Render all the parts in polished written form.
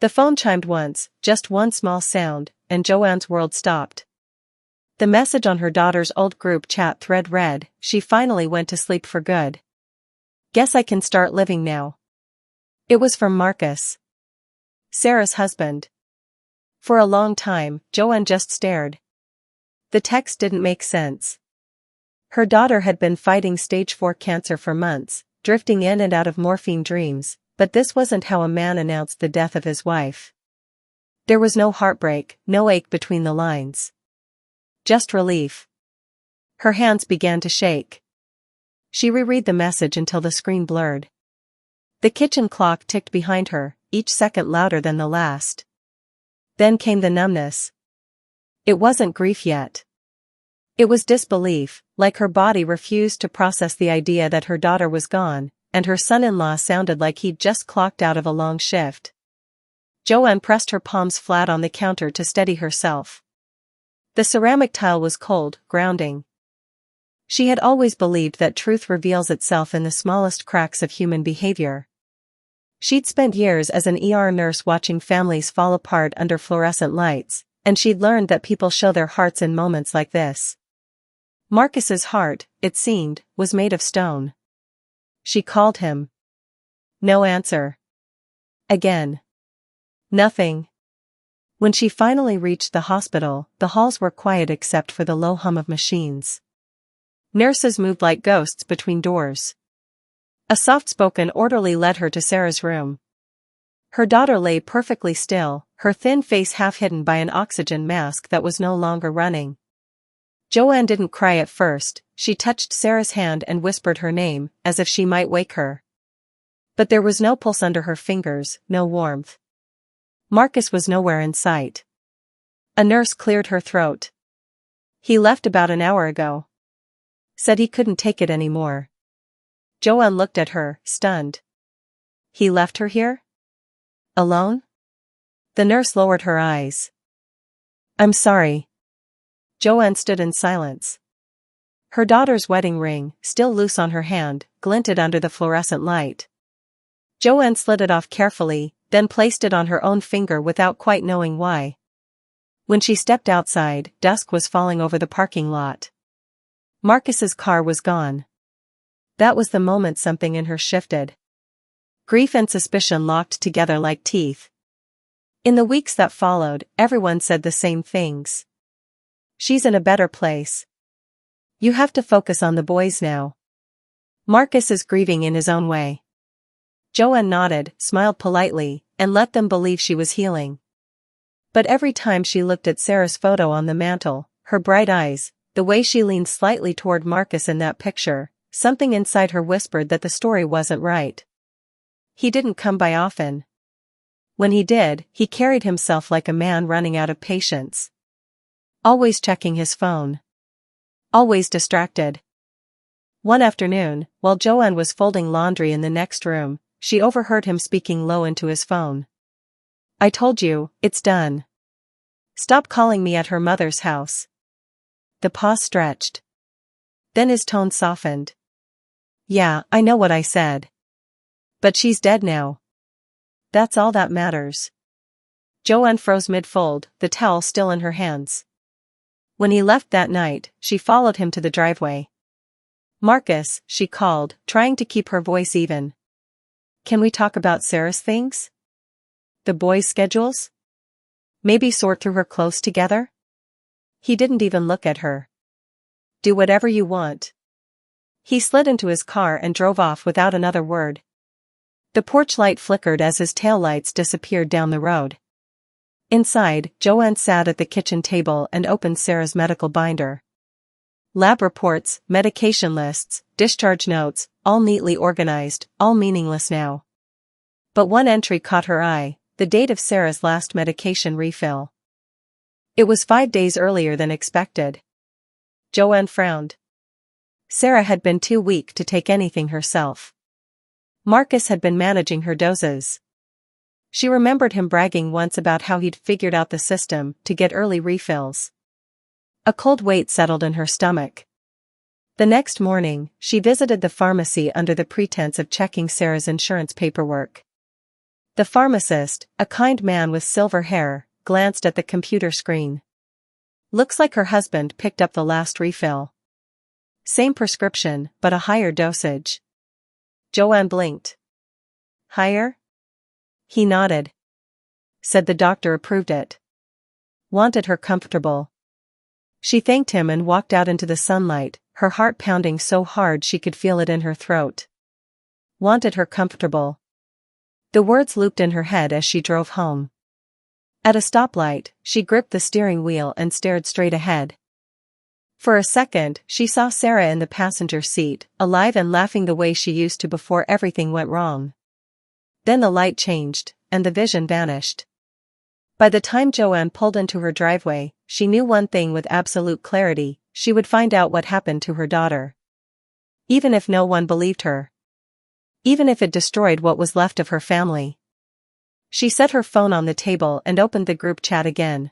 The phone chimed once, just one small sound, and Joanne's world stopped. The message on her daughter's old group chat thread read, "She finally went to sleep for good. Guess I can start living now." It was from Marcus, Sarah's husband. For a long time, Joanne just stared. The text didn't make sense. Her daughter had been fighting stage 4 cancer for months, drifting in and out of morphine dreams, but this wasn't how a man announced the death of his wife. There was no heartbreak, no ache between the lines. Just relief. Her hands began to shake. She reread the message until the screen blurred. The kitchen clock ticked behind her, each second louder than the last. Then came the numbness. It wasn't grief yet. It was disbelief, like her body refused to process the idea that her daughter was gone, and her son-in-law sounded like he'd just clocked out of a long shift. Joanne pressed her palms flat on the counter to steady herself. The ceramic tile was cold, grounding. She had always believed that truth reveals itself in the smallest cracks of human behavior. She'd spent years as an ER nurse watching families fall apart under fluorescent lights, and she'd learned that people show their hearts in moments like this. Marcus's heart, it seemed, was made of stone. She called him. No answer. Again. Nothing. When she finally reached the hospital, the halls were quiet except for the low hum of machines. Nurses moved like ghosts between doors. A soft-spoken orderly led her to Sarah's room. Her daughter lay perfectly still, her thin face half hidden by an oxygen mask that was no longer running. Joanne didn't cry at first. She touched Sarah's hand and whispered her name, as if she might wake her. But there was no pulse under her fingers, no warmth. Marcus was nowhere in sight. A nurse cleared her throat. He left about an hour ago. Said he couldn't take it anymore. Joanne looked at her, stunned. He left her here? Alone? The nurse lowered her eyes. I'm sorry. Joanne stood in silence. Her daughter's wedding ring, still loose on her hand, glinted under the fluorescent light. Joanne slid it off carefully, then placed it on her own finger without quite knowing why. When she stepped outside, dusk was falling over the parking lot. Marcus's car was gone. That was the moment something in her shifted. Grief and suspicion locked together like teeth. In the weeks that followed, everyone said the same things. She's in a better place. You have to focus on the boys now. Marcus is grieving in his own way. Joanne nodded, smiled politely, and let them believe she was healing. But every time she looked at Sarah's photo on the mantel, her bright eyes, the way she leaned slightly toward Marcus in that picture, something inside her whispered that the story wasn't right. He didn't come by often. When he did, he carried himself like a man running out of patience. Always checking his phone. Always distracted. One afternoon, while Joanne was folding laundry in the next room, she overheard him speaking low into his phone. I told you, it's done. Stop calling me at her mother's house. The pause stretched. Then his tone softened. Yeah, I know what I said. But she's dead now. That's all that matters. Joanne froze mid-fold, the towel still in her hands. When he left that night, she followed him to the driveway. Marcus, she called, trying to keep her voice even. Can we talk about Sarah's things? The boys' schedules? Maybe sort through her clothes together? He didn't even look at her. Do whatever you want. He slid into his car and drove off without another word. The porch light flickered as his taillights disappeared down the road. Inside, Joanne sat at the kitchen table and opened Sarah's medical binder. Lab reports, medication lists, discharge notes, all neatly organized, all meaningless now. But one entry caught her eye, the date of Sarah's last medication refill. It was 5 days earlier than expected. Joanne frowned. Sarah had been too weak to take anything herself. Marcus had been managing her doses. She remembered him bragging once about how he'd figured out the system to get early refills. A cold weight settled in her stomach. The next morning, she visited the pharmacy under the pretense of checking Sarah's insurance paperwork. The pharmacist, a kind man with silver hair, glanced at the computer screen. Looks like her husband picked up the last refill. Same prescription, but a higher dosage. Joanne blinked. Higher? He nodded. Said the doctor approved it. Wanted her comfortable. She thanked him and walked out into the sunlight, her heart pounding so hard she could feel it in her throat. Wanted her comfortable. The words looped in her head as she drove home. At a stoplight, she gripped the steering wheel and stared straight ahead. For a second, she saw Sarah in the passenger seat, alive and laughing the way she used to before everything went wrong. Then the light changed, and the vision vanished. By the time Joanne pulled into her driveway, she knew one thing with absolute clarity: she would find out what happened to her daughter. Even if no one believed her. Even if it destroyed what was left of her family. She set her phone on the table and opened the group chat again.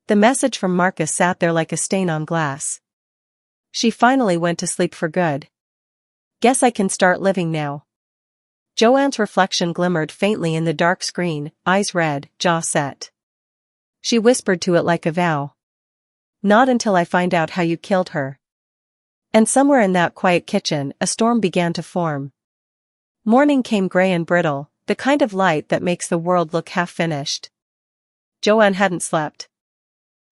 The message from Marcus sat there like a stain on glass. She finally went to sleep for good. Guess I can start living now. Joanne's reflection glimmered faintly in the dark screen, eyes red, jaw set. She whispered to it like a vow. Not until I find out how you killed her. And somewhere in that quiet kitchen, a storm began to form. Morning came gray and brittle, the kind of light that makes the world look half-finished. Joanne hadn't slept.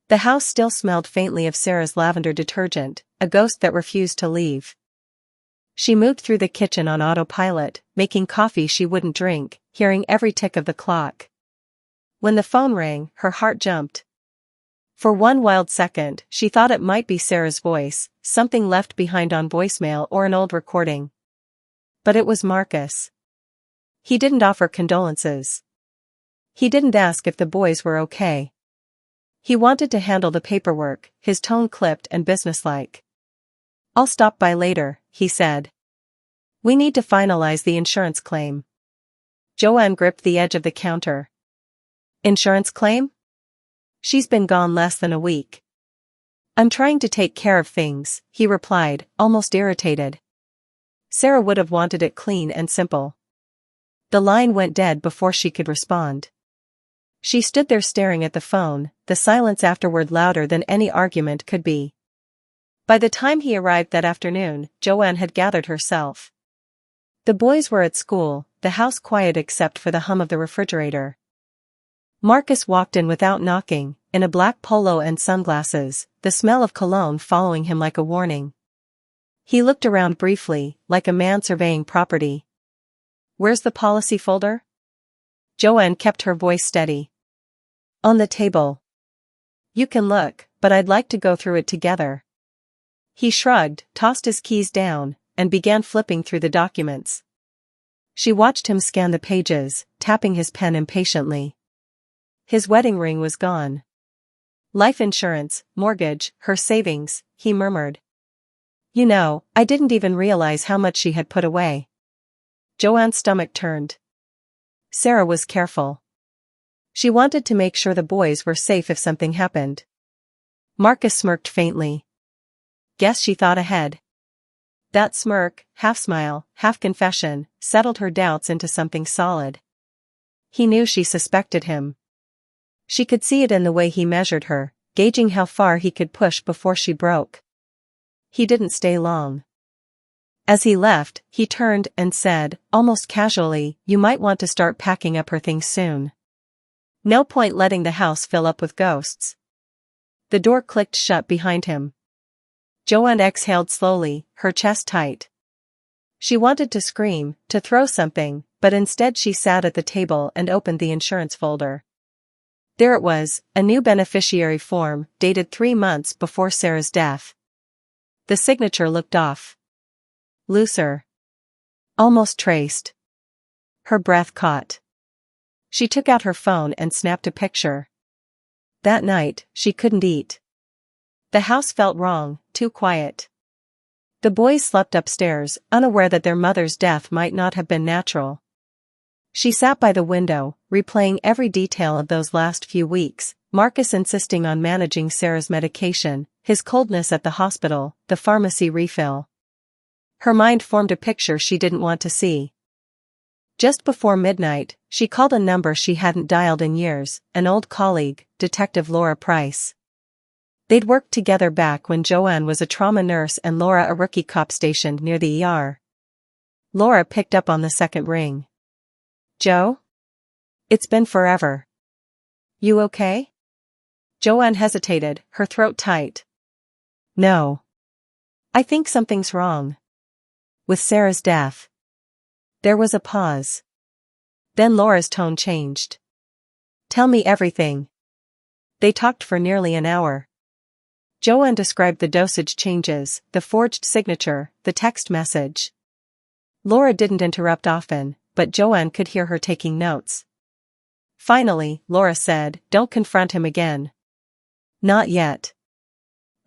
The house still smelled faintly of Sarah's lavender detergent, a ghost that refused to leave. She moved through the kitchen on autopilot, making coffee she wouldn't drink, hearing every tick of the clock. When the phone rang, her heart jumped. For one wild second, she thought it might be Sarah's voice, something left behind on voicemail or an old recording. But it was Marcus. He didn't offer condolences. He didn't ask if the boys were okay. He wanted to handle the paperwork, his tone clipped and businesslike. I'll stop by later, he said. We need to finalize the insurance claim. Joanne gripped the edge of the counter. Insurance claim? She's been gone less than a week. I'm trying to take care of things, he replied, almost irritated. Sarah would have wanted it clean and simple. The line went dead before she could respond. She stood there staring at the phone, the silence afterward louder than any argument could be. By the time he arrived that afternoon, Joanne had gathered herself. The boys were at school, the house quiet except for the hum of the refrigerator. Marcus walked in without knocking, in a black polo and sunglasses, the smell of cologne following him like a warning. He looked around briefly, like a man surveying property. Where's the policy folder? Joanne kept her voice steady. On the table. You can look, but I'd like to go through it together. He shrugged, tossed his keys down, and began flipping through the documents. She watched him scan the pages, tapping his pen impatiently. His wedding ring was gone. Life insurance, mortgage, her savings, he murmured. You know, I didn't even realize how much she had put away. Joanne's stomach turned. Sarah was careful. She wanted to make sure the boys were safe if something happened. Marcus smirked faintly. Guess she thought ahead. That smirk, half smile, half confession, settled her doubts into something solid. He knew she suspected him. She could see it in the way he measured her, gauging how far he could push before she broke. He didn't stay long. As he left, he turned and said, almost casually, you might want to start packing up her things soon. No point letting the house fill up with ghosts. The door clicked shut behind him. Joanne exhaled slowly, her chest tight. She wanted to scream, to throw something, but instead she sat at the table and opened the insurance folder. There it was, a new beneficiary form, dated 3 months before Sarah's death. The signature looked off. Looser. Almost traced. Her breath caught. She took out her phone and snapped a picture. That night, she couldn't eat. The house felt wrong, too quiet. The boys slept upstairs, unaware that their mother's death might not have been natural. She sat by the window, replaying every detail of those last few weeks, Marcus insisting on managing Sarah's medication, his coldness at the hospital, the pharmacy refill. Her mind formed a picture she didn't want to see. Just before midnight, she called a number she hadn't dialed in years, an old colleague, Detective Laura Price. They'd worked together back when Joanne was a trauma nurse and Laura a rookie cop stationed near the ER. Laura picked up on the second ring. "Joe? It's been forever. You okay?" Joanne hesitated, her throat tight. "No. I think something's wrong. With Sarah's death." There was a pause. Then Laura's tone changed. "Tell me everything." They talked for nearly an hour. Joanne described the dosage changes, the forged signature, the text message. Laura didn't interrupt often, but Joanne could hear her taking notes. Finally, Laura said, "Don't confront him again." "Not yet.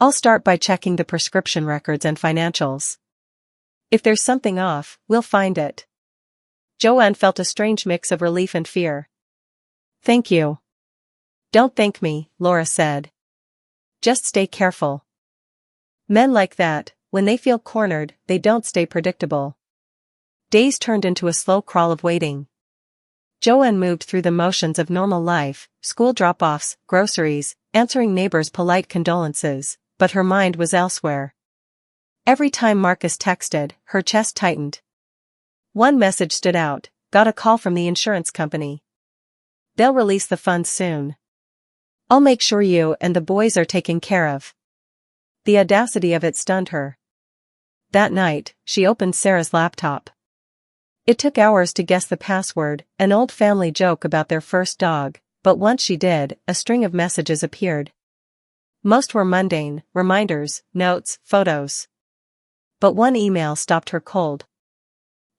I'll start by checking the prescription records and financials. If there's something off, we'll find it." Joanne felt a strange mix of relief and fear. "Thank you." "Don't thank me," Laura said. "Just stay careful. Men like that, when they feel cornered, they don't stay predictable." Days turned into a slow crawl of waiting. Joanne moved through the motions of normal life, school drop-offs, groceries, answering neighbors' polite condolences, but her mind was elsewhere. Every time Marcus texted, her chest tightened. One message stood out: "Got a call from the insurance company. They'll release the funds soon. I'll make sure you and the boys are taken care of." The audacity of it stunned her. That night, she opened Sarah's laptop. It took hours to guess the password, an old family joke about their first dog, but once she did, a string of messages appeared. Most were mundane, reminders, notes, photos. But one email stopped her cold.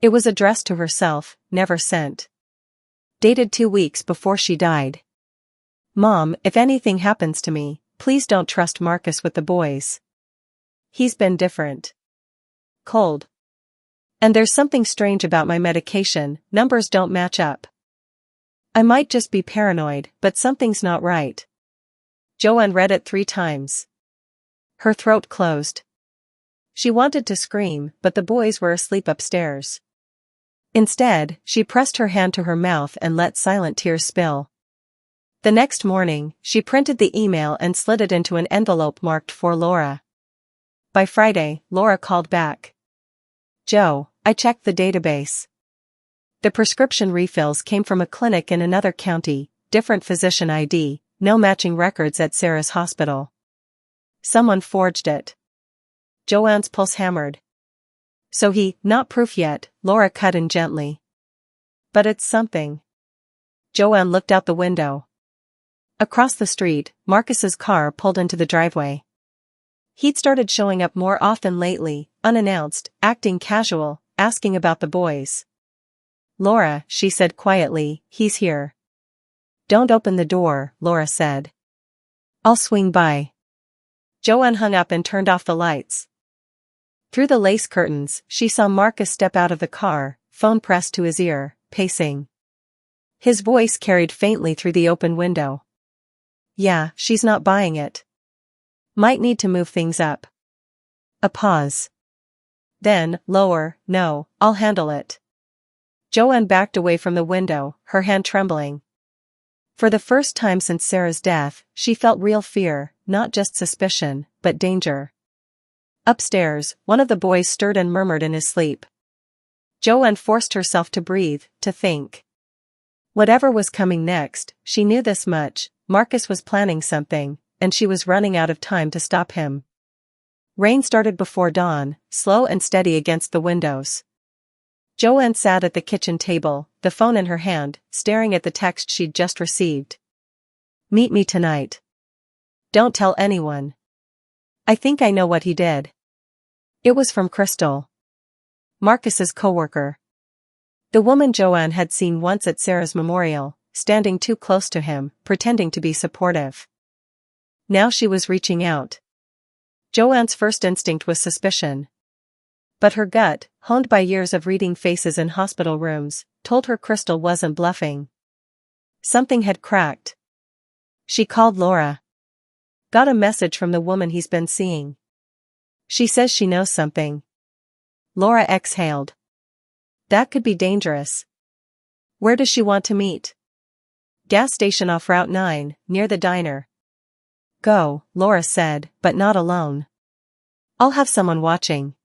It was addressed to herself, never sent. Dated 2 weeks before she died. "Mom, if anything happens to me, please don't trust Marcus with the boys. He's been different. Cold. And there's something strange about my medication, numbers don't match up. I might just be paranoid, but something's not right." Joanne read it 3 times. Her throat closed. She wanted to scream, but the boys were asleep upstairs. Instead, she pressed her hand to her mouth and let silent tears spill. The next morning, she printed the email and slid it into an envelope marked "For Laura." By Friday, Laura called back. "Joe, I checked the database. The prescription refills came from a clinic in another county, different physician ID, no matching records at Sarah's hospital. Someone forged it." Joanne's pulse hammered. "So not proof yet," Laura cut in gently. "But it's something." Joanne looked out the window. Across the street, Marcus's car pulled into the driveway. He'd started showing up more often lately, unannounced, acting casual, asking about the boys. "Laura," she said quietly, "he's here." "Don't open the door," Laura said. "I'll swing by." Joanne hung up and turned off the lights. Through the lace curtains, she saw Marcus step out of the car, phone pressed to his ear, pacing. His voice carried faintly through the open window. "Yeah, she's not buying it. Might need to move things up." A pause. Then, lower, "No, I'll handle it." Joanne backed away from the window, her hand trembling. For the first time since Sarah's death, she felt real fear, not just suspicion, but danger. Upstairs, one of the boys stirred and murmured in his sleep. Joanne forced herself to breathe, to think. Whatever was coming next, she knew this much: Marcus was planning something, and she was running out of time to stop him. Rain started before dawn, slow and steady against the windows. Joanne sat at the kitchen table, the phone in her hand, staring at the text she'd just received. "Meet me tonight. Don't tell anyone. I think I know what he did." It was from Crystal, Marcus's coworker. The woman Joanne had seen once at Sarah's memorial, standing too close to him, pretending to be supportive. Now she was reaching out. Joanne's first instinct was suspicion. But her gut, honed by years of reading faces in hospital rooms, told her Crystal wasn't bluffing. Something had cracked. She called Laura. "Got a message from the woman he's been seeing. She says she knows something." Laura exhaled. That could be dangerous. Where does she want to meet? Gas station off Route 9, near the diner. Go, Laura said, but not alone. I'll have someone watching.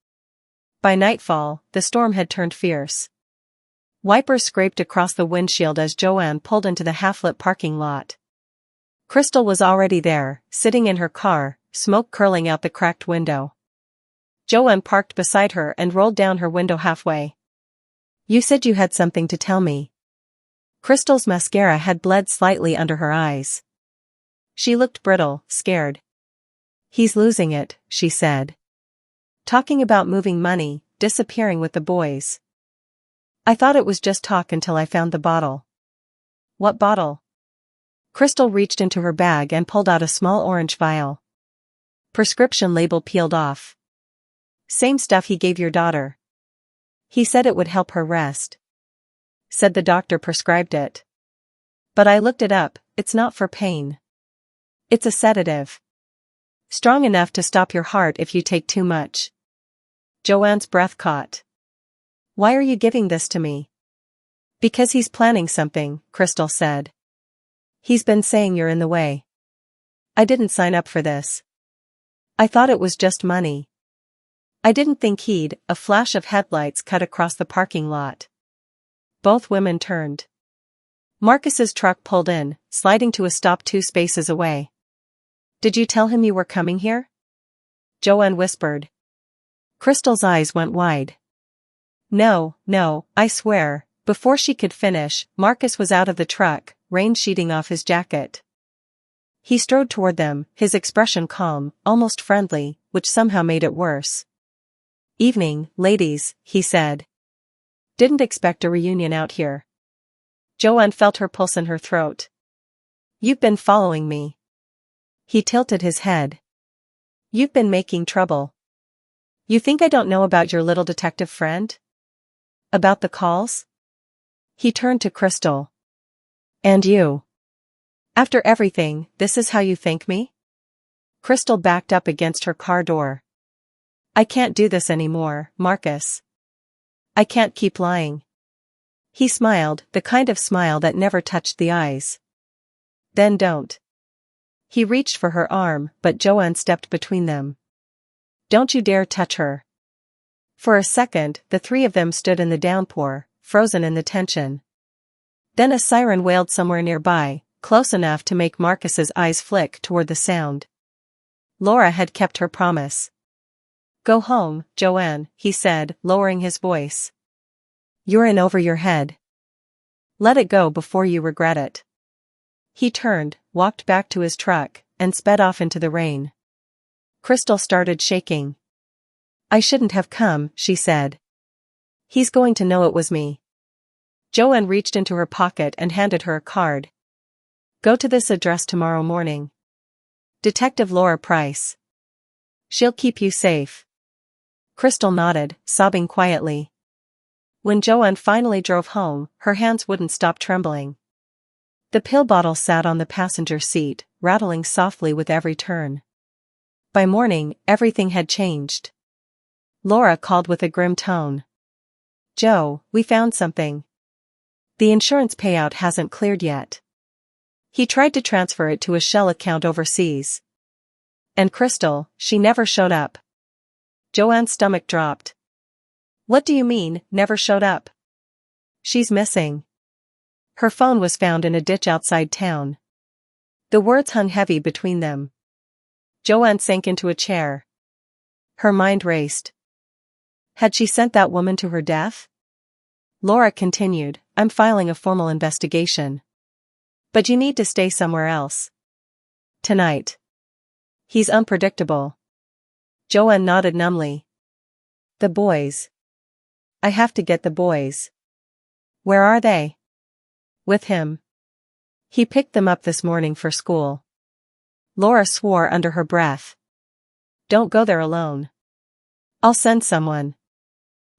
By nightfall, the storm had turned fierce. Wipers scraped across the windshield as Joanne pulled into the half-lit parking lot. Crystal was already there, sitting in her car, smoke curling out the cracked window. Joanne parked beside her and rolled down her window halfway. You said you had something to tell me. Crystal's mascara had bled slightly under her eyes. She looked brittle, scared. He's losing it, she said. Talking about moving money, disappearing with the boys. I thought it was just talk until I found the bottle. What bottle? Crystal reached into her bag and pulled out a small orange vial. Prescription label peeled off. Same stuff he gave your daughter. He said it would help her rest. Said the doctor prescribed it. But I looked it up, it's not for pain. It's a sedative. Strong enough to stop your heart if you take too much. Joanne's breath caught. Why are you giving this to me? Because he's planning something, Crystal said. He's been saying you're in the way. I didn't sign up for this. I thought it was just money. I didn't think he'd. A flash of headlights cut across the parking lot. Both women turned. Marcus's truck pulled in, sliding to a stop 2 spaces away. Did you tell him you were coming here? Joanne whispered. Crystal's eyes went wide. No, I swear. Before she could finish, Marcus was out of the truck, rain sheeting off his jacket. He strode toward them, his expression calm, almost friendly, which somehow made it worse. Evening, ladies, he said. Didn't expect a reunion out here. Joanne felt her pulse in her throat. You've been following me. He tilted his head. You've been making trouble. You think I don't know about your little detective friend? About the calls? He turned to Crystal. And you? After everything, this is how you thank me? Crystal backed up against her car door. I can't do this anymore, Marcus. I can't keep lying. He smiled, the kind of smile that never touched the eyes. Then don't. He reached for her arm, but Joanne stepped between them. Don't you dare touch her. For a second, the three of them stood in the downpour, frozen in the tension. Then a siren wailed somewhere nearby, close enough to make Marcus's eyes flick toward the sound. Laura had kept her promise. Go home, Joanne, he said, lowering his voice. You're in over your head. Let it go before you regret it. He turned, walked back to his truck, and sped off into the rain. Crystal started shaking. I shouldn't have come, she said. He's going to know it was me. Joanne reached into her pocket and handed her a card. Go to this address tomorrow morning. Detective Laura Price. She'll keep you safe. Crystal nodded, sobbing quietly. When Joanne finally drove home, her hands wouldn't stop trembling. The pill bottle sat on the passenger seat, rattling softly with every turn. By morning, everything had changed. Laura called with a grim tone. Joe, we found something. The insurance payout hasn't cleared yet. He tried to transfer it to a shell account overseas. And Crystal, she never showed up. Joanne's stomach dropped. What do you mean, never showed up? She's missing. Her phone was found in a ditch outside town. The words hung heavy between them. Joanne sank into a chair. Her mind raced. Had she sent that woman to her death? Laura continued, I'm filing a formal investigation. But you need to stay somewhere else. Tonight. He's unpredictable. Joanne nodded numbly. The boys. I have to get the boys. Where are they? With him. He picked them up this morning for school. Laura swore under her breath. Don't go there alone. I'll send someone.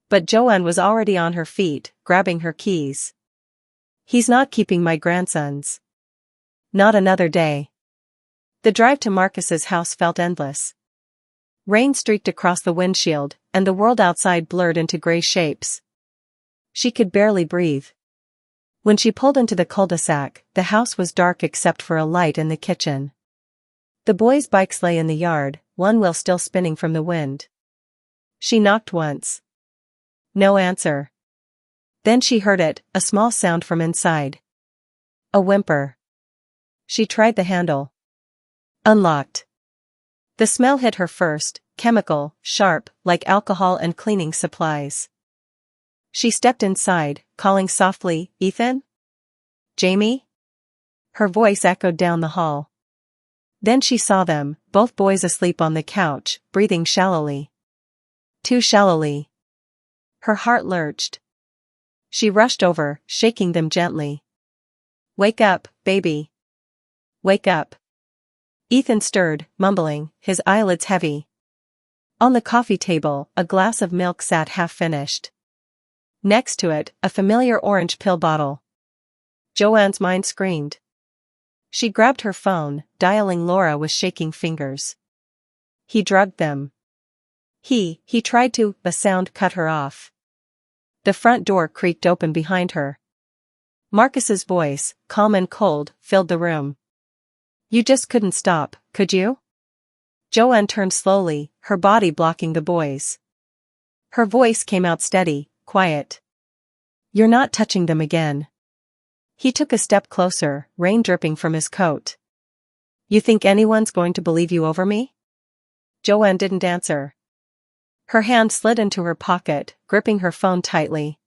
But Joanne was already on her feet, grabbing her keys. He's not keeping my grandsons. Not another day. The drive to Marcus's house felt endless. Rain streaked across the windshield, and the world outside blurred into gray shapes. She could barely breathe. When she pulled into the cul-de-sac, the house was dark except for a light in the kitchen. The boys' bikes lay in the yard, one wheel still spinning from the wind. She knocked once. No answer. Then she heard it, a small sound from inside. A whimper. She tried the handle. Unlocked. The smell hit her first, chemical, sharp, like alcohol and cleaning supplies. She stepped inside, calling softly, "Ethan? Jamie?" Her voice echoed down the hall. Then she saw them, both boys asleep on the couch, breathing shallowly. Too shallowly. Her heart lurched. She rushed over, shaking them gently. "Wake up, baby. Wake up." Ethan stirred, mumbling, his eyelids heavy. On the coffee table, a glass of milk sat half-finished. Next to it, a familiar orange pill bottle. Joanne's mind screamed. She grabbed her phone, dialing Laura with shaking fingers. He drugged them. He tried to, a sound cut her off. The front door creaked open behind her. Marcus's voice, calm and cold, filled the room. "You just couldn't stop, could you?" Joanne turned slowly, her body blocking the boys. Her voice came out steady, quiet. "You're not touching them again." He took a step closer, rain dripping from his coat. "You think anyone's going to believe you over me?" Joanne didn't answer. Her hand slid into her pocket, gripping her phone tightly.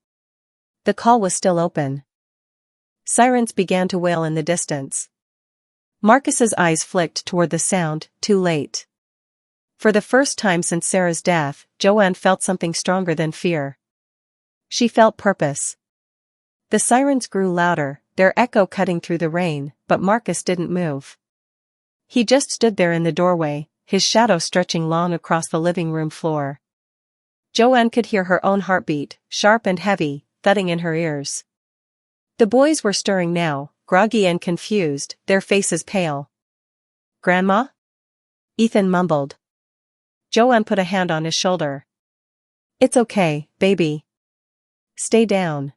The call was still open. Sirens began to wail in the distance. Marcus's eyes flicked toward the sound, too late. For the first time since Sarah's death, Joanne felt something stronger than fear. She felt purpose. The sirens grew louder, their echo cutting through the rain, but Marcus didn't move. He just stood there in the doorway, his shadow stretching long across the living room floor. Joanne could hear her own heartbeat, sharp and heavy, thudding in her ears. The boys were stirring now, groggy and confused, their faces pale. "Grandma?" Ethan mumbled. Joanne put a hand on his shoulder. "It's okay, baby. Stay down."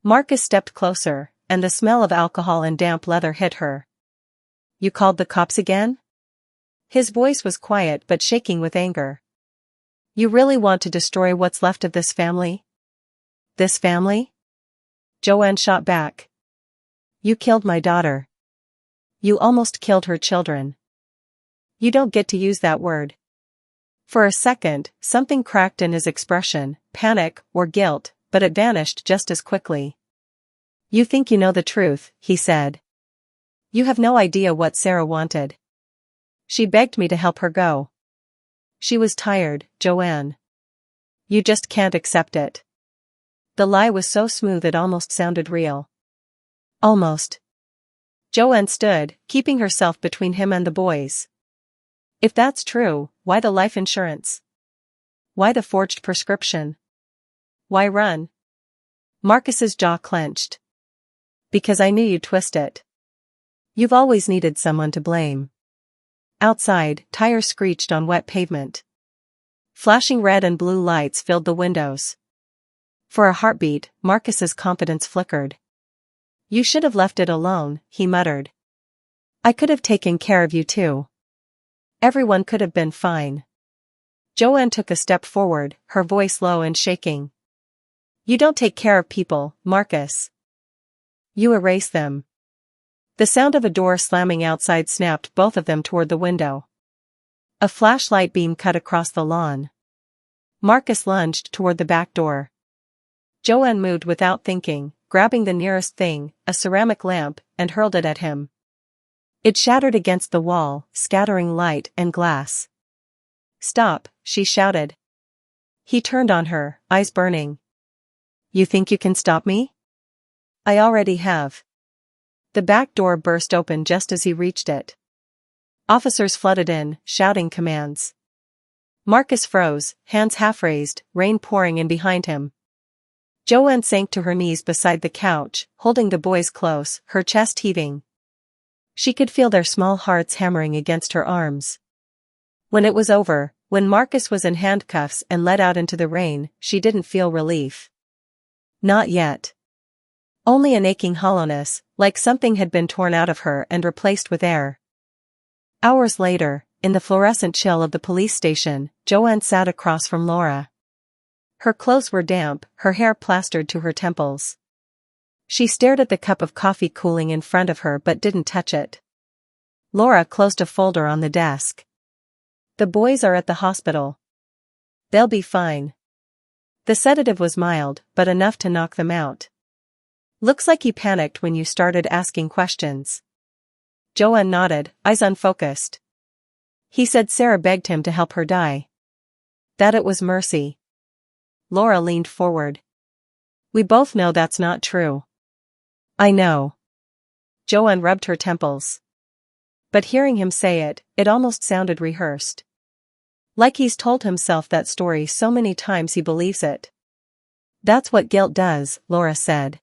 Marcus stepped closer, and the smell of alcohol and damp leather hit her. "You called the cops again?" His voice was quiet but shaking with anger. "You really want to destroy what's left of this family?" "This family?" Joanne shot back. "You killed my daughter. You almost killed her children. You don't get to use that word." For a second, something cracked in his expression, panic or guilt, but it vanished just as quickly. "You think you know the truth," he said. "You have no idea what Sarah wanted. She begged me to help her go. She was tired, Joanne. You just can't accept it." The lie was so smooth it almost sounded real. Almost. Joanne stood, keeping herself between him and the boys. "If that's true, why the life insurance? Why the forged prescription? Why run?" Marcus's jaw clenched. "Because I knew you'd twist it. You've always needed someone to blame." Outside, tires screeched on wet pavement. Flashing red and blue lights filled the windows. For a heartbeat, Marcus's confidence flickered. "You should have left it alone," he muttered. "I could have taken care of you too. Everyone could have been fine." Joanne took a step forward, her voice low and shaking. "You don't take care of people, Marcus. You erase them." The sound of a door slamming outside snapped both of them toward the window. A flashlight beam cut across the lawn. Marcus lunged toward the back door. Joanne moved without thinking, grabbing the nearest thing, a ceramic lamp, and hurled it at him. It shattered against the wall, scattering light and glass. "Stop," she shouted. He turned on her, eyes burning. "You think you can stop me?" "I already have." The back door burst open just as he reached it. Officers flooded in, shouting commands. Marcus froze, hands half-raised, rain pouring in behind him. Joanne sank to her knees beside the couch, holding the boys close, her chest heaving. She could feel their small hearts hammering against her arms. When it was over, when Marcus was in handcuffs and led out into the rain, she didn't feel relief. Not yet. Only an aching hollowness, like something had been torn out of her and replaced with air. Hours later, in the fluorescent chill of the police station, Joanne sat across from Laura. Her clothes were damp, her hair plastered to her temples. She stared at the cup of coffee cooling in front of her but didn't touch it. Laura closed a folder on the desk. "The boys are at the hospital. They'll be fine. The sedative was mild, but enough to knock them out. Looks like he panicked when you started asking questions." Joanne nodded, eyes unfocused. "He said Sarah begged him to help her die. That it was mercy." Laura leaned forward. "We both know that's not true." "I know." Joanne rubbed her temples. But hearing him say it, it almost sounded rehearsed. Like he's told himself that story so many times he believes it. "That's what guilt does," Laura said.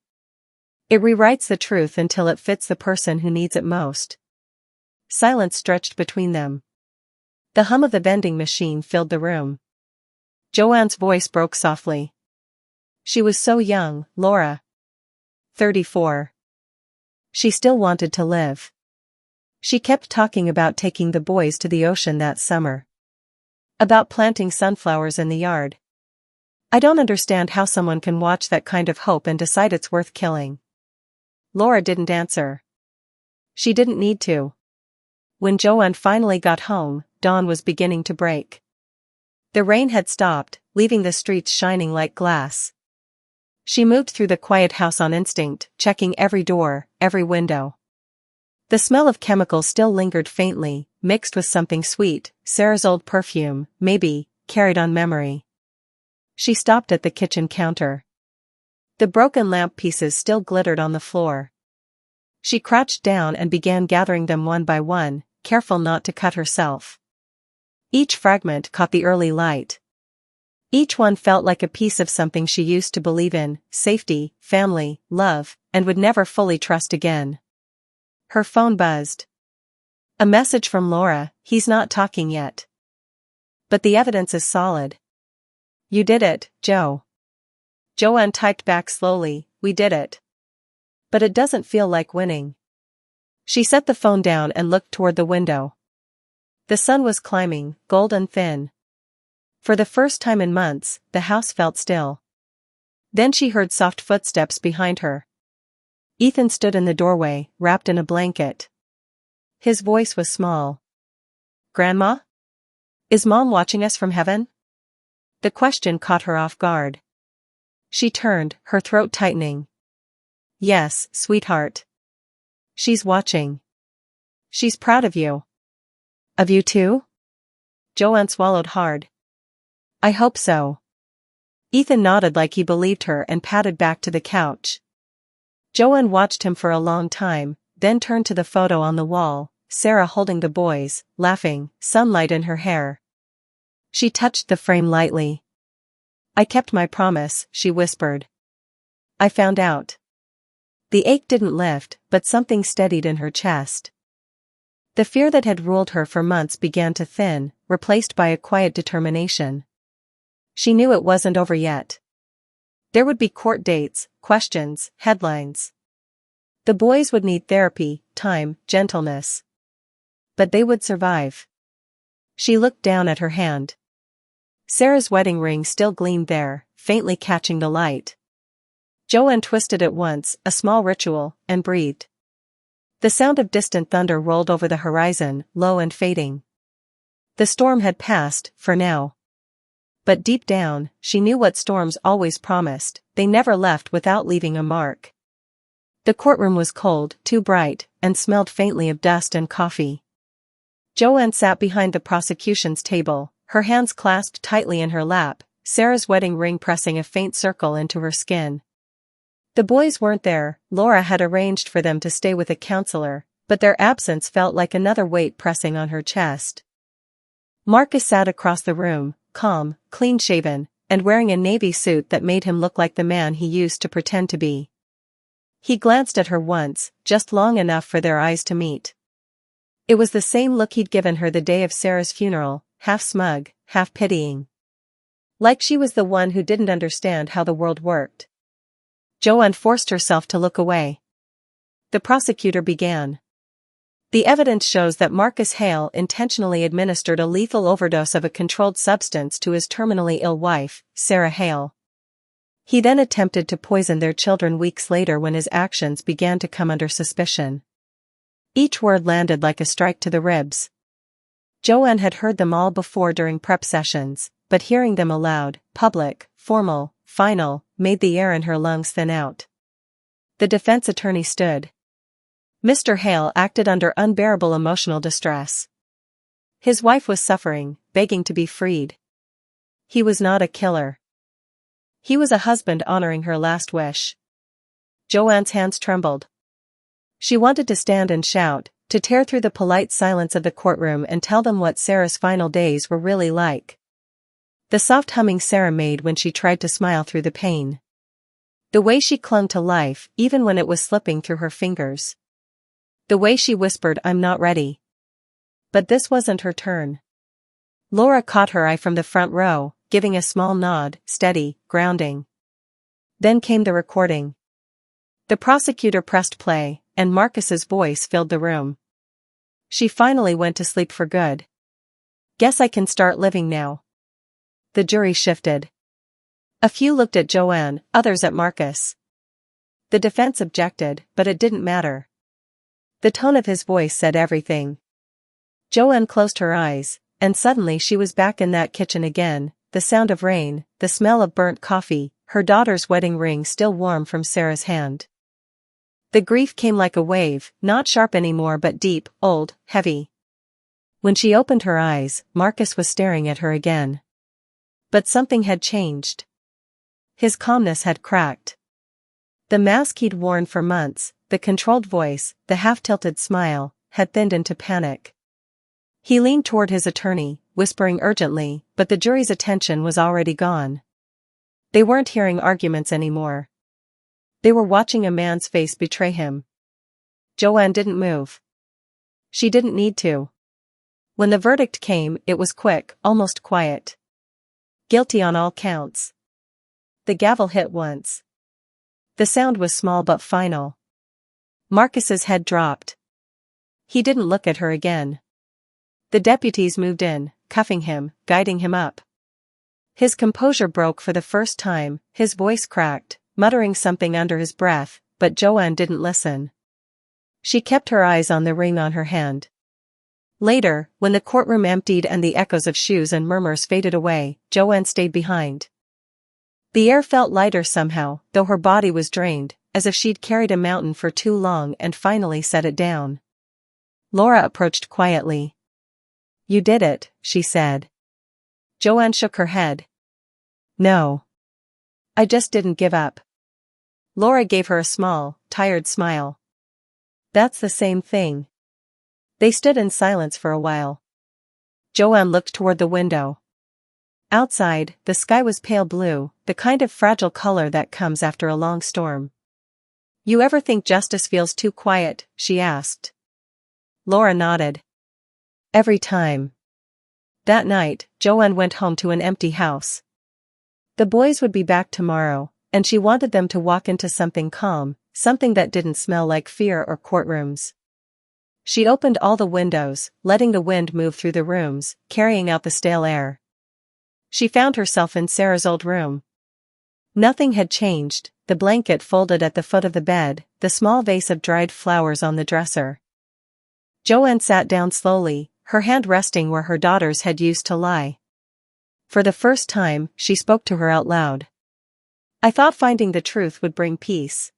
"It rewrites the truth until it fits the person who needs it most." Silence stretched between them. The hum of the vending machine filled the room. Joanne's voice broke softly. She was so young, Laura. 34. She still wanted to live. She kept talking about taking the boys to the ocean that summer. About planting sunflowers in the yard. "I don't understand how someone can watch that kind of hope and decide it's worth killing." Laura didn't answer. She didn't need to. When Joanne finally got home, dawn was beginning to break. The rain had stopped, leaving the streets shining like glass. She moved through the quiet house on instinct, checking every door, every window. The smell of chemicals still lingered faintly, mixed with something sweet, Sarah's old perfume, maybe, carried on memory. She stopped at the kitchen counter. The broken lamp pieces still glittered on the floor. She crouched down and began gathering them one by one, careful not to cut herself. Each fragment caught the early light. Each one felt like a piece of something she used to believe in: safety, family, love, and would never fully trust again. Her phone buzzed. A message from Laura: "He's not talking yet. But the evidence is solid." "You did it, Joe." Joanne typed back slowly, "We did it. But it doesn't feel like winning." She set the phone down and looked toward the window. The sun was climbing, golden thin. For the first time in months, the house felt still. Then she heard soft footsteps behind her. Ethan stood in the doorway, wrapped in a blanket. His voice was small. "Grandma? Is Mom watching us from heaven?" The question caught her off guard. She turned, her throat tightening. "Yes, sweetheart. She's watching. She's proud of you." "Of you too?" Joanne swallowed hard. "I hope so." Ethan nodded like he believed her and padded back to the couch. Joanne watched him for a long time, then turned to the photo on the wall, Sarah holding the boys, laughing, sunlight in her hair. She touched the frame lightly. "I kept my promise," she whispered. "I found out." The ache didn't lift, but something steadied in her chest. The fear that had ruled her for months began to thin, replaced by a quiet determination. She knew it wasn't over yet. There would be court dates, questions, headlines. The boys would need therapy, time, gentleness. But they would survive. She looked down at her hand. Sarah's wedding ring still gleamed there, faintly catching the light. Joanne twisted it once, a small ritual, and breathed. The sound of distant thunder rolled over the horizon, low and fading. The storm had passed, for now. But deep down, she knew what storms always promised: they never left without leaving a mark. The courtroom was cold, too bright, and smelled faintly of dust and coffee. Joanne sat behind the prosecution's table, her hands clasped tightly in her lap, Sarah's wedding ring pressing a faint circle into her skin. The boys weren't there. Laura had arranged for them to stay with a counselor, but their absence felt like another weight pressing on her chest. Marcus sat across the room, calm, clean-shaven, and wearing a navy suit that made him look like the man he used to pretend to be. He glanced at her once, just long enough for their eyes to meet. It was the same look he'd given her the day of Sarah's funeral, half smug, half pitying. Like she was the one who didn't understand how the world worked. Joanne forced herself to look away. The prosecutor began. The evidence shows that Marcus Hale intentionally administered a lethal overdose of a controlled substance to his terminally ill wife, Sarah Hale. He then attempted to poison their children weeks later when his actions began to come under suspicion. Each word landed like a strike to the ribs. Joanne had heard them all before during prep sessions, but hearing them aloud, public, formal, final, made the air in her lungs thin out. The defense attorney stood. Mr. Hale acted under unbearable emotional distress. His wife was suffering, begging to be freed. He was not a killer. He was a husband honoring her last wish. Joanne's hands trembled. She wanted to stand and shout, to tear through the polite silence of the courtroom and tell them what Sarah's final days were really like. The soft humming Sarah made when she tried to smile through the pain. The way she clung to life, even when it was slipping through her fingers. The way she whispered, "I'm not ready." But this wasn't her turn. Laura caught her eye from the front row, giving a small nod, steady, grounding. Then came the recording. The prosecutor pressed play, and Marcus's voice filled the room. She finally went to sleep for good. "Guess I can start living now." The jury shifted. A few looked at Joanne, others at Marcus. The defense objected, but it didn't matter. The tone of his voice said everything. Joanne closed her eyes, and suddenly she was back in that kitchen again, the sound of rain, the smell of burnt coffee, her daughter's wedding ring still warm from Sarah's hand. The grief came like a wave, not sharp anymore but deep, old, heavy. When she opened her eyes, Marcus was staring at her again. But something had changed. His calmness had cracked. The mask he'd worn for months, the controlled voice, the half-tilted smile, had thinned into panic. He leaned toward his attorney, whispering urgently, but the jury's attention was already gone. They weren't hearing arguments anymore. They were watching a man's face betray him. Joanne didn't move. She didn't need to. When the verdict came, it was quick, almost quiet. Guilty on all counts. The gavel hit once. The sound was small but final. Marcus's head dropped. He didn't look at her again. The deputies moved in, cuffing him, guiding him up. His composure broke for the first time, his voice cracked, muttering something under his breath, but Joanne didn't listen. She kept her eyes on the ring on her hand. Later, when the courtroom emptied and the echoes of shoes and murmurs faded away, Joanne stayed behind. The air felt lighter somehow, though her body was drained, as if she'd carried a mountain for too long and finally set it down. Laura approached quietly. "You did it," she said. Joanne shook her head. "No. I just didn't give up." Laura gave her a small, tired smile. "That's the same thing." They stood in silence for a while. Joanne looked toward the window. Outside, the sky was pale blue, the kind of fragile color that comes after a long storm. "You ever think justice feels too quiet?" she asked. Laura nodded. "Every time." That night, Joanne went home to an empty house. The boys would be back tomorrow, and she wanted them to walk into something calm, something that didn't smell like fear or courtrooms. She opened all the windows, letting the wind move through the rooms, carrying out the stale air. She found herself in Sarah's old room. Nothing had changed, the blanket folded at the foot of the bed, the small vase of dried flowers on the dresser. Joanne sat down slowly, her hand resting where her daughter's had used to lie. For the first time, she spoke to her out loud. "I thought finding the truth would bring peace.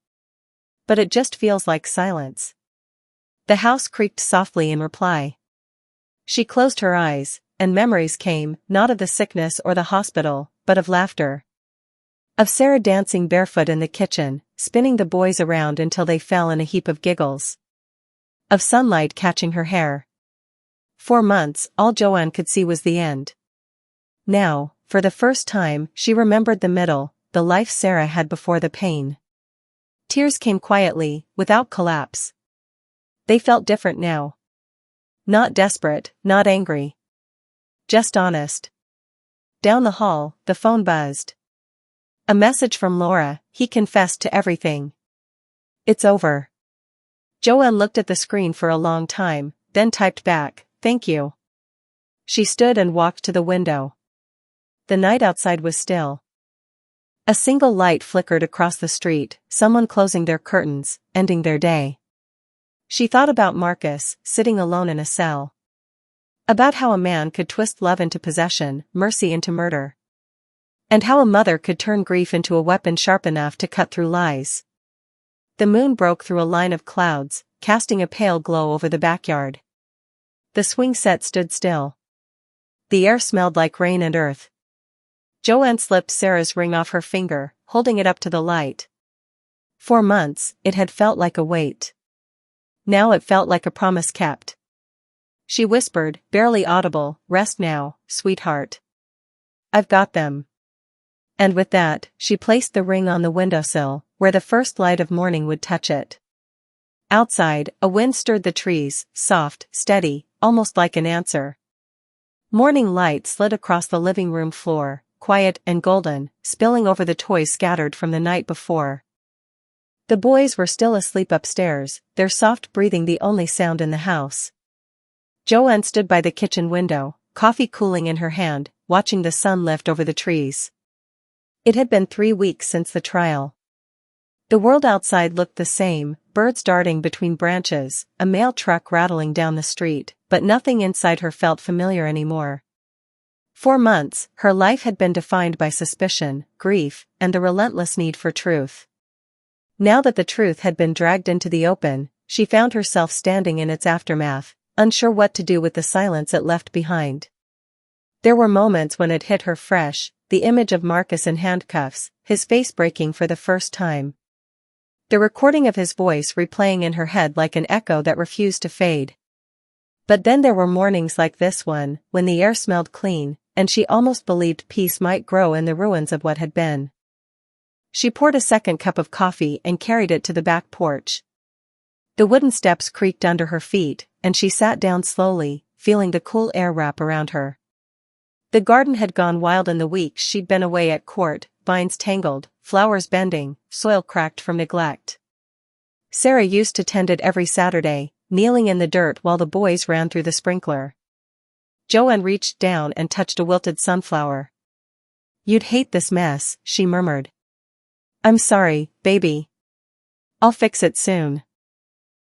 But it just feels like silence." The house creaked softly in reply. She closed her eyes, and memories came, not of the sickness or the hospital, but of laughter. Of Sarah dancing barefoot in the kitchen, spinning the boys around until they fell in a heap of giggles. Of sunlight catching her hair. For months, all Joanne could see was the end. Now, for the first time, she remembered the middle, the life Sarah had before the pain. Tears came quietly, without collapse. They felt different now. Not desperate, not angry. Just honest. Down the hall, the phone buzzed. A message from Laura, he confessed to everything. It's over. Joanne looked at the screen for a long time, then typed back, "Thank you." She stood and walked to the window. The night outside was still. A single light flickered across the street, someone closing their curtains, ending their day. She thought about Marcus, sitting alone in a cell. About how a man could twist love into possession, mercy into murder. And how a mother could turn grief into a weapon sharp enough to cut through lies. The moon broke through a line of clouds, casting a pale glow over the backyard. The swing set stood still. The air smelled like rain and earth. Joanne slipped Sarah's ring off her finger, holding it up to the light. For months, it had felt like a weight. Now it felt like a promise kept. She whispered, barely audible, "Rest now, sweetheart. I've got them." And with that, she placed the ring on the windowsill, where the first light of morning would touch it. Outside, a wind stirred the trees, soft, steady, almost like an answer. Morning light slid across the living room floor, quiet and golden, spilling over the toys scattered from the night before. The boys were still asleep upstairs, their soft breathing the only sound in the house. Joanne stood by the kitchen window, coffee cooling in her hand, watching the sun lift over the trees. It had been 3 weeks since the trial. The world outside looked the same, birds darting between branches, a mail truck rattling down the street, but nothing inside her felt familiar anymore. For months, her life had been defined by suspicion, grief, and the relentless need for truth. Now that the truth had been dragged into the open, she found herself standing in its aftermath, unsure what to do with the silence it left behind. There were moments when it hit her fresh, the image of Marcus in handcuffs, his face breaking for the first time. The recording of his voice replaying in her head like an echo that refused to fade. But then there were mornings like this one, when the air smelled clean, and she almost believed peace might grow in the ruins of what had been. She poured a second cup of coffee and carried it to the back porch. The wooden steps creaked under her feet, and she sat down slowly, feeling the cool air wrap around her. The garden had gone wild in the weeks she'd been away at court, vines tangled, flowers bending, soil cracked from neglect. Sarah used to tend it every Saturday, kneeling in the dirt while the boys ran through the sprinkler. Joanne reached down and touched a wilted sunflower. "You'd hate this mess," she murmured. "I'm sorry, baby. I'll fix it soon."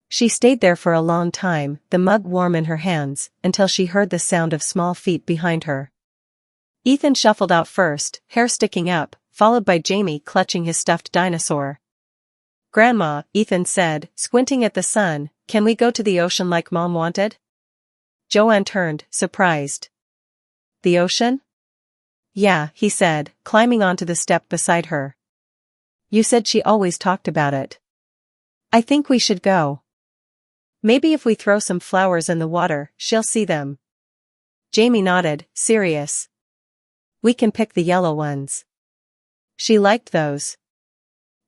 She stayed there for a long time, the mug warm in her hands, until she heard the sound of small feet behind her. Ethan shuffled out first, hair sticking up, followed by Jamie clutching his stuffed dinosaur. "Grandma," Ethan said, squinting at the sun, "can we go to the ocean like Mom wanted?" Joanne turned, surprised. "The ocean?" "Yeah," he said, climbing onto the step beside her. "You said she always talked about it." "I think we should go. Maybe if we throw some flowers in the water, she'll see them." Jamie nodded, serious. "We can pick the yellow ones." She liked those.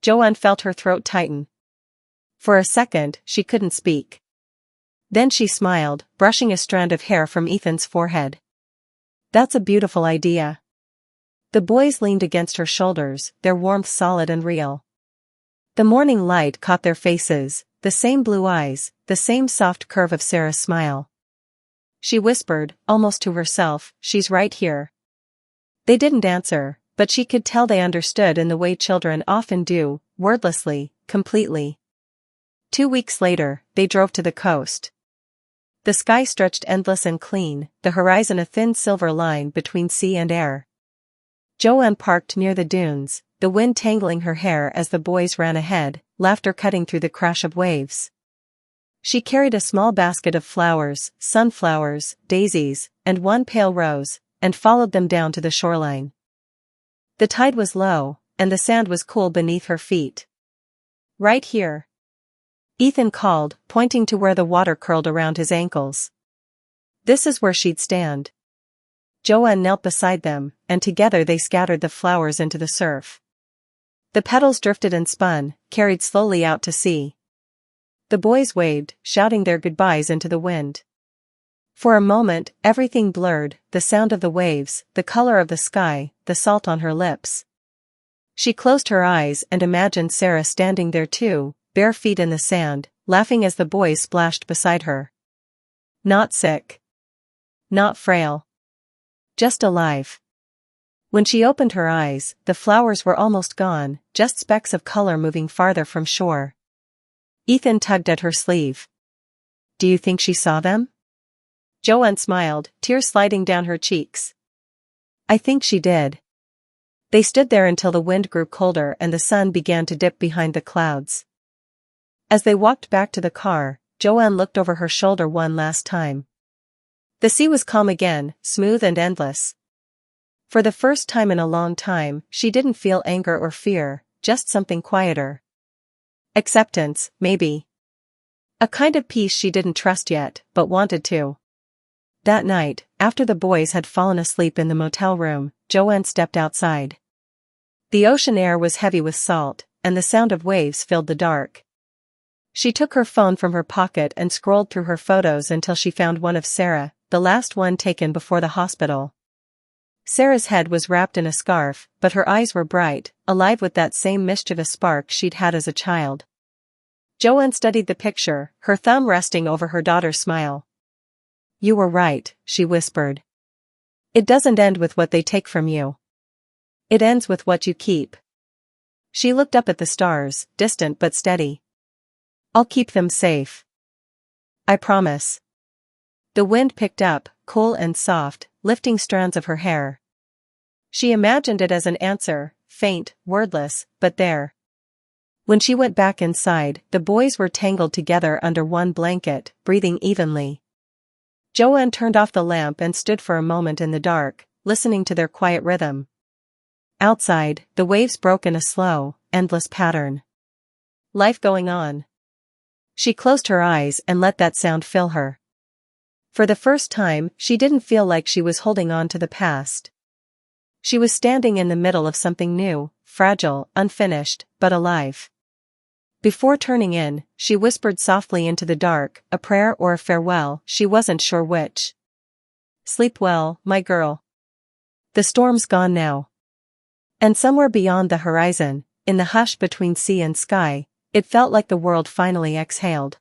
Joanne felt her throat tighten. For a second, she couldn't speak. Then she smiled, brushing a strand of hair from Ethan's forehead. "That's a beautiful idea." The boys leaned against her shoulders, their warmth solid and real. The morning light caught their faces, the same blue eyes, the same soft curve of Sarah's smile. She whispered, almost to herself, "She's right here." They didn't answer, but she could tell they understood in the way children often do, wordlessly, completely. 2 weeks later, they drove to the coast. The sky stretched endless and clean, the horizon a thin silver line between sea and air. Joanne parked near the dunes, the wind tangling her hair as the boys ran ahead, laughter cutting through the crash of waves. She carried a small basket of flowers, sunflowers, daisies, and one pale rose, and followed them down to the shoreline. The tide was low, and the sand was cool beneath her feet. "Right here," Ethan called, pointing to where the water curled around his ankles. This is where she'd stand. Joanne knelt beside them, and together they scattered the flowers into the surf. The petals drifted and spun, carried slowly out to sea. The boys waved, shouting their goodbyes into the wind. For a moment, everything blurred, the sound of the waves, the color of the sky, the salt on her lips. She closed her eyes and imagined Sarah standing there too, bare feet in the sand, laughing as the boys splashed beside her. Not sick. Not frail. Just alive. When she opened her eyes, the flowers were almost gone, just specks of color moving farther from shore. Ethan tugged at her sleeve. Do you think she saw them? Joanne smiled, tears sliding down her cheeks. I think she did. They stood there until the wind grew colder and the sun began to dip behind the clouds. As they walked back to the car, Joanne looked over her shoulder one last time. The sea was calm again, smooth and endless. For the first time in a long time, she didn't feel anger or fear, just something quieter. Acceptance, maybe. A kind of peace she didn't trust yet, but wanted to. That night, after the boys had fallen asleep in the motel room, Joanne stepped outside. The ocean air was heavy with salt, and the sound of waves filled the dark. She took her phone from her pocket and scrolled through her photos until she found one of Sarah, the last one taken before the hospital. Sarah's head was wrapped in a scarf, but her eyes were bright, alive with that same mischievous spark she'd had as a child. Joanne studied the picture, her thumb resting over her daughter's smile. You were right, she whispered. It doesn't end with what they take from you. It ends with what you keep. She looked up at the stars, distant but steady. I'll keep them safe. I promise. The wind picked up, cool and soft, lifting strands of her hair. She imagined it as an answer, faint, wordless, but there. When she went back inside, the boys were tangled together under one blanket, breathing evenly. Joanne turned off the lamp and stood for a moment in the dark, listening to their quiet rhythm. Outside, the waves broke in a slow, endless pattern. Life going on. She closed her eyes and let that sound fill her. For the first time, she didn't feel like she was holding on to the past. She was standing in the middle of something new, fragile, unfinished, but alive. Before turning in, she whispered softly into the dark, a prayer or a farewell, she wasn't sure which. Sleep well, my girl. The storm's gone now. And somewhere beyond the horizon, in the hush between sea and sky, it felt like the world finally exhaled.